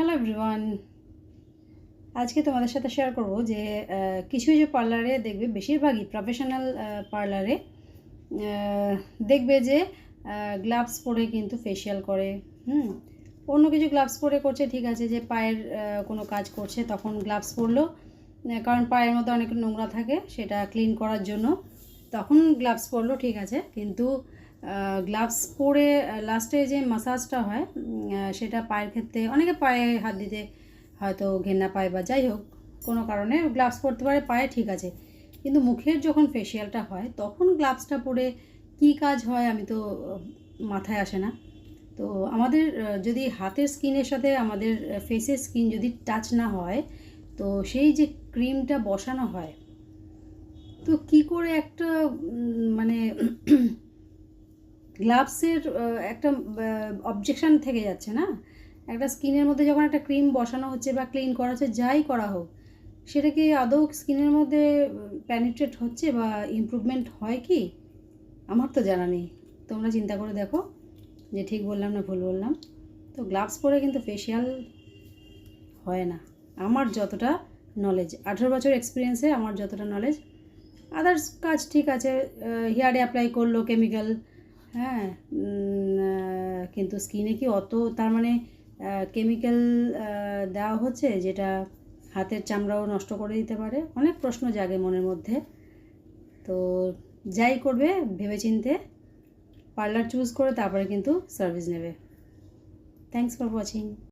Hello everyone, আজকে তোমাদের সাথে শেয়ার করব যে কিছু কিছু পার্লারে দেখবে, বেশিরভাগই প্রফেশনাল পার্লারে দেখবে যে গ্লাভস পরে কিন্তু ফেশিয়াল করে। অন্য কিছু গ্লাভস পরে করছে, ঠিক আছে, যে পায়ের কোনো কাজ করছে তখন গ্লাভস পরলো, কারণ পায়ের মধ্যে অনেক নোংরা থাকে, সেটা ক্লিন করার জন্য তখন গ্লাভস পরলো, ঠিক আছে। কিন্তু গ্লাভস পরে লাস্টে যে মাসাজটা হয় সেটা পায়ের ক্ষেত্রে অনেকে পায়ে হাত দিতে হয়তো ঘেন্না পায় বা যাই হোক কোনো কারণে গ্লাভস পরতে পারে পায়ে, ঠিক আছে। কিন্তু মুখের যখন ফেশিয়ালটা হয় তখন গ্লাভসটা পরে কী কাজ হয় আমি তো মাথায় আসে না। তো আমাদের যদি হাতের স্কিনের সাথে আমাদের ফেসের স্কিন যদি টাচ না হয়, তো সেই যে ক্রিমটা বসানো হয়, তো কি করে একটা মানে গ্লাভসের একটা অবজেকশান থেকে যাচ্ছে না। একটা স্কিনের মধ্যে যখন একটা ক্রিম বসানো হচ্ছে বা ক্লিন করা হচ্ছে, যাই করা হোক, সেটা কি আদৌ স্কিনের মধ্যে পেনিট্রেট হচ্ছে বা ইমপ্রুভমেন্ট হয় কি? আমার তো জানা নেই, তোমরা চিন্তা করে দেখো যে ঠিক বললাম না ভুল বললাম। তো গ্লাভস পরে কিন্তু ফেশিয়াল হয় না, আমার যতটা নলেজ, 18 বছর এক্সপিরিয়েন্সে আমার যতটা নলেজ। আদার্স কাজ ঠিক আছে, হেয়ারে অ্যাপ্লাই করলো কেমিক্যাল, হ্যাঁ, কিন্তু স্কিনে কি অত তার মানে কেমিক্যাল দেওয়া হচ্ছে যেটা হাতের চামড়াও নষ্ট করে দিতে পারে? অনেক প্রশ্ন জাগে মনের মধ্যে। তো যাই করবে ভেবেচিন্তে পার্লার চুজ করে তারপরে কিন্তু সার্ভিস নেবে। Thanks for watching.